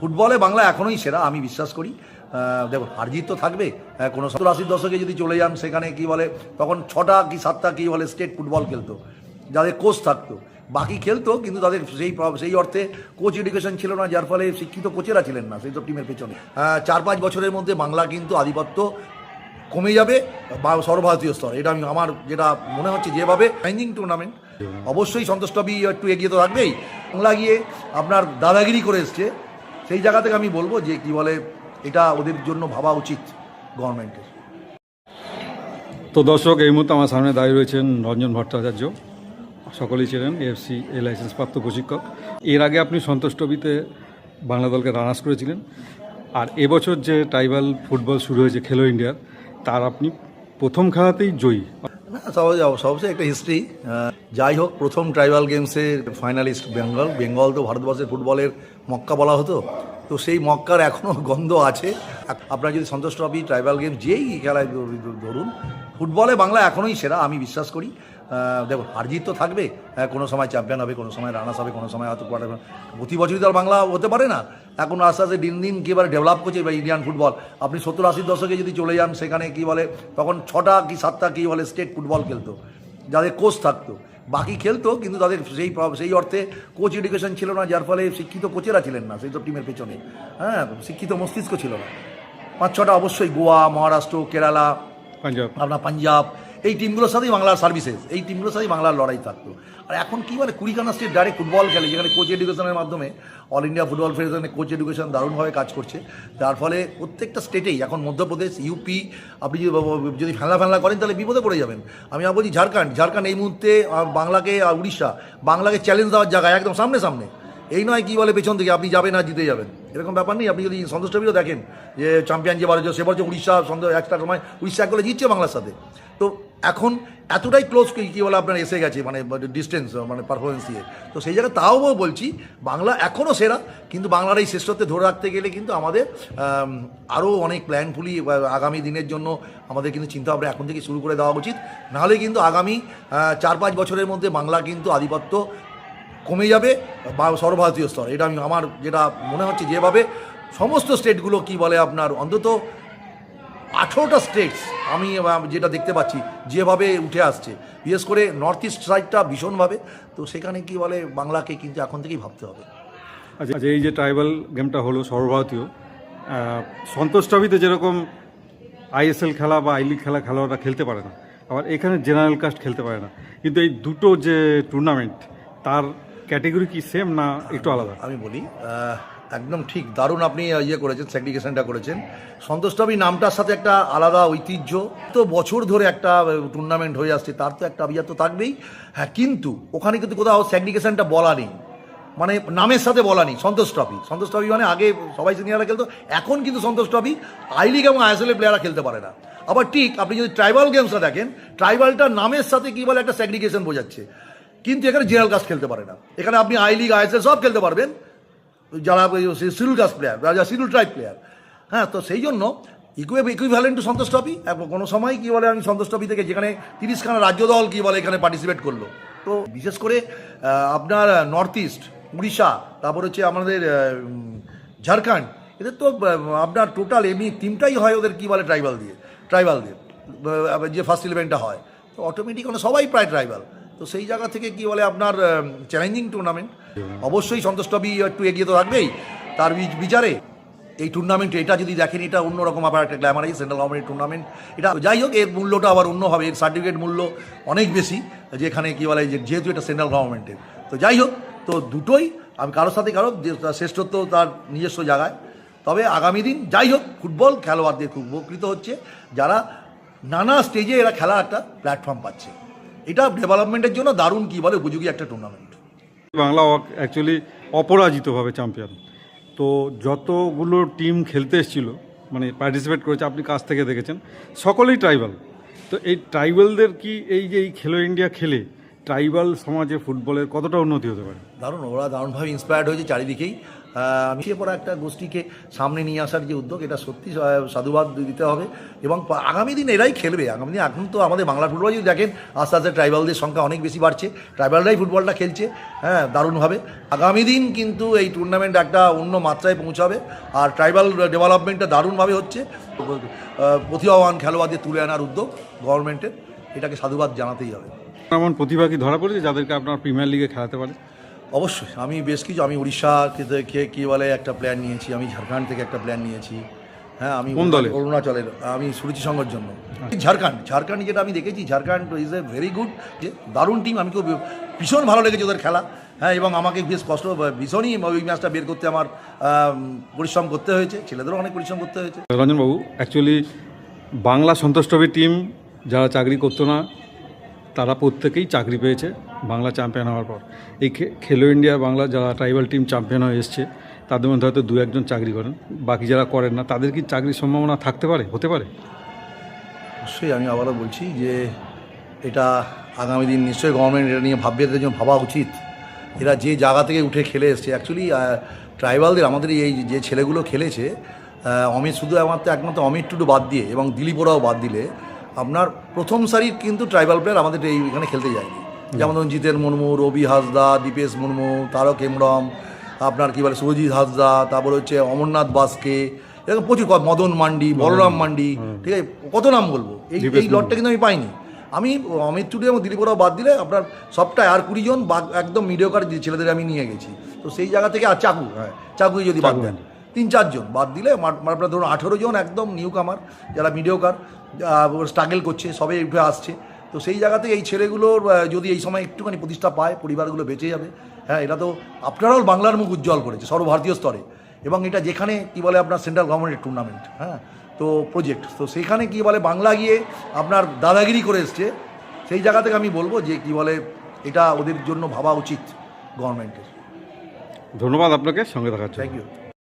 ফুটবলে বাংলা এখনোই সেরা আমি বিশ্বাস করি। দেখুন হারজিত তো থাকবে, কোনো 70-80 দশকে যদি চলে যান সেখানে কি বলে তখন 6টা কি 7টা কি বলে স্টেট ফুটবল খেলতো, যাদের কোচ থাকতো। বাকি খেলতো কিন্তু তাদের সেই অর্থে কোচ এডুকেশন ছিল না, যার ফলে শিক্ষিত কোচেরা ছিলেন না সেই সব টিমের পেছনে। 4-5 বছরের মধ্যে বাংলা কিন্তু আধিপত্য কমে যাবে বা সর্বভারতীয় স্তর, এটা আমি আমার যেটা মনে হচ্ছে যেভাবে চ্যালেঞ্জিং টুর্নামেন্ট অবশ্যই সন্তোষ ট্রফি একটু এগিয়ে তো থাকবেই। বাংলা গিয়ে আপনার দাদাগিরি করে এসছে, সেই জায়গা থেকে আমি বলবো যে কি বলে এটা ওদের জন্য ভাবা উচিত গভর্নমেন্টের। তো দর্শক, এই মুহূর্তে আমার সামনে দাঁড়িয়ে রয়েছেন রঞ্জন ভট্টাচার্য, সকলেই ছিলেন এএফসি লাইসেন্স প্রাপ্ত প্রশিক্ষক। এর আগে আপনি সন্তোষ ট্রফিতে বাংলা দলকে রানার্স করেছিলেন, আর এবছর যে ট্রাইবাল ফুটবল শুরু হয়েছে খেলো ইন্ডিয়ার, তার আপনি প্রথম খেলাতেই জয়ী। সবচেয়ে একটা হিস্ট্রি। যাই হোক, প্রথম ট্রাইবাল গেমসের ফাইনালিস্ট বেঙ্গল তো ভারতবর্ষের ফুটবলের মক্কা বলা হতো, তো সেই মক্কার এখনও গন্ধ আছে। আপনার যদি সন্তোষ ট্রফি ট্রাইবাল গেম যেই খেলায় ধরুন, ফুটবলে বাংলা এখনোই সেরা আমি বিশ্বাস করি। দেখুন হারজিত তো থাকবে, কোনো সময় চ্যাম্পিয়ন হবে, কোনো সময় রানার্স হবে, কোনো সময় হয়তো কোয়ার্টার। প্রতি বছরই তো আর বাংলা হতে পারে না, এখন আস্তে আস্তে দিন দিন কীভাবে ডেভেলপ করছে ইন্ডিয়ান ফুটবল। আপনি 70-80 দশকে যদি চলে যান সেখানে কি বলে তখন 6টা কি 7টা কি বলে স্টেট ফুটবল খেলতো, যাদের কোচ থাকতো। বাকি খেলতো কিন্তু তাদের সেই অর্থে কোচ এডুকেশন ছিল না, যার ফলে শিক্ষিত কোচেরা ছিলেন না সেই সব টিমের পেছনে। শিক্ষিত মস্তিষ্ক ছিল না। 5-6টা অবশ্যই গোয়া, মহারাষ্ট্র, কেরালা, আপনার পাঞ্জাব, এই টিমগুলোর সাথেই বাংলার সার্ভিসেস, এই টিমগুলোর সাথেই বাংলার লড়াই থাকতো। আর এখন কী বলে 20খানা স্টেট ডাইরেক্ট ফুটবল খেলে, যেখানে কোচ এডুকেশনের মাধ্যমে অল ইন্ডিয়া ফুটবল ফেডারেশনে কোচ এডুকেশন দারুণভাবে কাজ করছে। যার ফলে প্রত্যেকটা স্টেটেই এখন মধ্যপ্রদেশ, ইউপি, আপনি যদি ফেলা করেন তাহলে বিপদে পড়ে যাবেন। আমি বলছি ঝাড়খণ্ড এই মুহূর্তে বাংলাকে, উড়িষ্যা বাংলাকে চ্যালেঞ্জ দেওয়ার জায়গায় একদম সামনে সামনে। এই নয় কি বলে পেছন থেকে আপনি যাবেন আর জিতে যাবেন, এরকম ব্যাপার নেই। আপনি যদি সন্তোষ ট্রফিও দেখেন যে চ্যাম্পিয়ন যে বারো, সে বলছে উড়িষ্যা একটা সময় উড়িষ্যা একগুলো জিতছে বাংলার সাথে। তো এখন এতটাই ক্লোজ কী বলে আপনার এসে গেছে, মানে ডিস্টেন্স, মানে পারফরমেন্স দিয়ে। তো সেই জায়গায় তাও বলছি বাংলা এখনও সেরা, কিন্তু বাংলার এই শ্রেষ্ঠত্বে ধরে রাখতে গেলে কিন্তু আমাদের আরও অনেক প্ল্যানফুলি আগামী দিনের জন্য আমাদের কিন্তু চিন্তাভাবনা এখন থেকে শুরু করে দেওয়া উচিত। নাহলে কিন্তু আগামী 4-5 বছরের মধ্যে বাংলা কিন্তু আধিপত্য কমে যাবে বা সর্বভারতীয় স্তর, এটা আমি আমার যেটা মনে হচ্ছে যেভাবে সমস্ত স্টেটগুলো কি বলে আপনার অন্তত 18টা স্টেটস আমি যেটা দেখতে পাচ্ছি যেভাবে উঠে আসছে, বিশেষ করে নর্থ ইস্ট সাইডটা ভীষণভাবে। তো সেখানে কি বলে বাংলাকে কিন্তু এখন থেকেই ভাবতে হবে। আচ্ছা, এই যে ট্রাইবাল গেমটা হলো সর্বভারতীয়, সন্তোষ ট্রফিতে যেরকম আইএসএল খেলা বা আই লিগ খেলোয়াড়রা খেলতে পারে না, আবার এখানে জেনারেল কাস্ট খেলতে পারে না, কিন্তু এই দুটো যে টুর্নামেন্ট তার ক্যাটেগরি কি সেম না একটু আলাদা? আমি বলি একদম ঠিক, দারুণ আপনি করেছেন, সেগ্রিগেশনটা করেছেন। সন্তোষ ট্রফি নামটার সাথে একটা আলাদা ঐতিহ্য, তো বছর ধরে একটা টুর্নামেন্ট হয়ে আসছে, তার তো একটা আভিজাত্য থাকবেই। হ্যাঁ, কিন্তু ওখানে কিন্তু কোথাও সেগ্রিগেশনটা বলা নেই, মানে নামের সাথে বলা নেই। সন্তোষ ট্রফি মানে আগে সবাই সিনিয়ররা খেলতো, এখন কিন্তু সন্তোষ ট্রফি আই লিগ এবং আইএসএল প্লেয়াররা খেলতে পারে না। আবার ঠিক আপনি যদি ট্রাইবাল গেমসটা দেখেন, ট্রাইবালটা নামের সাথে কী বলে একটা সেগ্রিগেশন বোঝাচ্ছে, কিন্তু এখানে জেনারেল কাস্ট খেলতে পারে না। এখানে আপনি আই লিগ আইএসএল সব খেলতে পারবেন যারা শিডিউল কাস্ট প্লেয়ার, যারা শিডিউল ট্রাইব প্লেয়ার। হ্যাঁ, তো সেই জন্য ইকুইভ্যালেন্ট টু সন্তোষ ট্রফি। কোনো সময় কী বলে আমি সন্তোষ ট্রফি থেকে যেখানে 30খানা রাজ্য দল কী বলে এখানে পার্টিসিপেট করলো। তো বিশেষ করে আপনার নর্থ ইস্ট, উড়িষ্যা, তারপর হচ্ছে আমাদের ঝাড়খণ্ড, এদের তো আপনার টোটাল এমনি টিমটাই হয় ওদের কী বলে ট্রাইবাল দিয়ে যে ফার্স্ট ইলেভেনটা হয়, তো অটোমেটিক সবাই প্রায় ট্রাইবাল। তো সেই জায়গা থেকে কি বলে আপনার চ্যালেঞ্জিং টুর্নামেন্ট অবশ্যই সন্তোষ ট্রফি একটু এগিয়ে তো থাকবেই তার বিচারে। এই টুর্নামেন্ট এটা যদি দেখেন, এটা অন্যরকম আবার একটা গ্ল্যামারাইজ সেন্ট্রাল গভর্নমেন্টের টুর্নামেন্ট এটা। যাই হোক, এর মূল্যটা আবার অন্য হবে, এর সার্টিফিকেট মূল্য অনেক বেশি, যেখানে কী বলে যেহেতু এটা সেন্ট্রাল গভর্নমেন্টের। তো যাই হোক, তো দুটোই আমি কারোর সাথে কারো শ্রেষ্ঠত্ব তার নিজস্ব জায়গায়। তবে আগামী দিন যাই হোক ফুটবল খেলোয়াড়দের খুব উপকৃত হচ্ছে, যারা নানা স্টেজে এরা খেলার একটা প্ল্যাটফর্ম পাচ্ছে। এটা ডেভেলপমেন্টের জন্য দারুণ কী বলে উপযোগী একটা টুর্নামেন্ট। বাংলা অ্যাকচুয়ালি অপরাজিতভাবে চ্যাম্পিয়ন। তো যতগুলো টিম খেলতে এসেছিল, মানে পার্টিসিপেট করেছে, আপনি কাছ থেকে দেখেছেন, সকলেই ট্রাইবাল। তো এই ট্রাইবালদের কি এই যে এই খেলো ইন্ডিয়া খেলে ট্রাইবাল সমাজে ফুটবলের কতটা উন্নতি হতে পারে? ওরা দারুণভাবে ইন্সপায়ার্ড হয়েছে চারিদিকেই। আমি পড়া একটা গোষ্ঠীকে সামনে নিয়ে আসার যে উদ্যোগ, এটা সত্যি সাধুবাদ দিতে হবে। এবং আগামী দিন এরাই খেলবে। আগামী দিন এখন তো আমাদের বাংলার ফুটবল যদি দেখেন, আস্তে আস্তে ট্রাইবালদের সংখ্যা অনেক বেশি বাড়ছে, ট্রাইবালরাই ফুটবলটা খেলছে, হ্যাঁ, দারুণভাবে। আগামী দিন কিন্তু এই টুর্নামেন্ট একটা অন্য মাত্রায় পৌঁছাবে, আর ট্রাইবাল ডেভেলপমেন্টটা দারুণভাবে হচ্ছে। প্রতিভাবান খেলোয়াড়দের তুলে আনার উদ্যোগ গভর্নমেন্টের, এটাকে সাধুবাদ জানাতেই হবে। এমন প্রতিভা কি ধরা পড়েছে যাদেরকে আপনার প্রিমিয়ার লিগে খেলাতে পারে? অবশ্যই, আমি বেশ কিছু, আমি উড়িষ্যা থেকে কী বলে একটা প্ল্যান নিয়েছি, আমি ঝাড়খণ্ড থেকে একটা প্ল্যান নিয়েছি, হ্যাঁ, আমি কোন দলে? অরুণাচলের, আমি সুরুচি সংঘের জন্য। ঝাড়খণ্ড যেটা আমি দেখেছি, Jharkhand is a very good, যে দারুণ টিম। আমি খুব ভীষণ ভালো লেগেছে ওদের খেলা, হ্যাঁ, এবং আমাকে বেশ কষ্ট, ভীষণই ওই ম্যাচটা বের করতে আমার পরিশ্রম করতে হয়েছে, ছেলেদেরও অনেক পরিশ্রম করতে হয়েছে। রঞ্জনবাবু, অ্যাকচুয়ালি বাংলা সন্তোষ ট্রফি টিম যারা চাকরি করতো না তারা প্রত্যেকেই চাকরি পেয়েছে বাংলা চ্যাম্পিয়ন হওয়ার পর। এই খেলো ইন্ডিয়া বাংলা যারা ট্রাইবাল টিম চ্যাম্পিয়ন হয়ে এসছে তাদের মধ্যে হয়তো দু একজন চাকরি করেন, বাকি যারা করেন না তাদের কি চাকরির সম্ভাবনা থাকতে পারে, হতে পারে? অবশ্যই, আমি আবারও বলছি যে এটা আগামী দিন নিশ্চয়ই গভর্নমেন্ট এটা নিয়ে ভাববে, এদের জন্য ভাবা উচিত। এরা যে জায়গা থেকে উঠে খেলে এসছে, অ্যাকচুয়ালি ট্রাইবালদের আমাদের এই যে ছেলেগুলো খেলেছে, অমিত শুধু একমাত্র অমিত টুডু বাদ দিয়ে এবং দিলীপ ওরাও বাদ দিলে, আপনার প্রথম সারির কিন্তু ট্রাইবাল প্লেয়ার আমাদের এখানে খেলতে যায়নি। যেমন ধরুন জিতেন মুর্মু, রবি হাসদা, দীপেশ মুর্মু, তারক হেমব্রম, আপনার কী বলে সুরজিৎ হাসদা, তারপর হচ্ছে অমরনাথ বাস্কে, এরকম প্রচুর, মদন মান্ডি, বলরাম মান্ডি, ঠিক আছে, কত নাম বলবো, এই লটটা কিন্তু আমি পাইনি। আমি অমিত টুডু এবং দিলীপ ওরাও বাদ দিলে আপনার সবটাই আর 20 জন একদম মিডিওকার ছেলেদের আমি নিয়ে গেছি। তো সেই জায়গা থেকে, আর চাকু, হ্যাঁ, চাকুই যদি বাদ দেন, 3-4 জন বাদ দিলে আপনার ধরুন 18 জন একদম নিউ কামার, যারা মিডিওকার স্ট্রাগল করছে, সবে উঠে আসছে। তো সেই জায়গাতে এই ছেলেগুলোর যদি এই সময় একটুখানি প্রতিষ্ঠা পায়, পরিবারগুলো বেঁচে যাবে। হ্যাঁ, এটা তো আপনারাও বাংলার মুখ উজ্জ্বল করেছে সর্বভারতীয় স্তরে, এবং এটা যেখানে কী বলে আপনার সেন্ট্রাল গভর্নমেন্টের টুর্নামেন্ট, হ্যাঁ, তো প্রজেক্ট, তো সেখানে কী বলে বাংলা গিয়ে আপনার দাদাগিরি করে এসছে। সেই জায়গা থেকে আমি বলবো যে কী বলে এটা ওদের জন্য ভাবা উচিত গভর্নমেন্টের। ধন্যবাদ আপনাকে সঙ্গে থাকার জন্য। Thank you.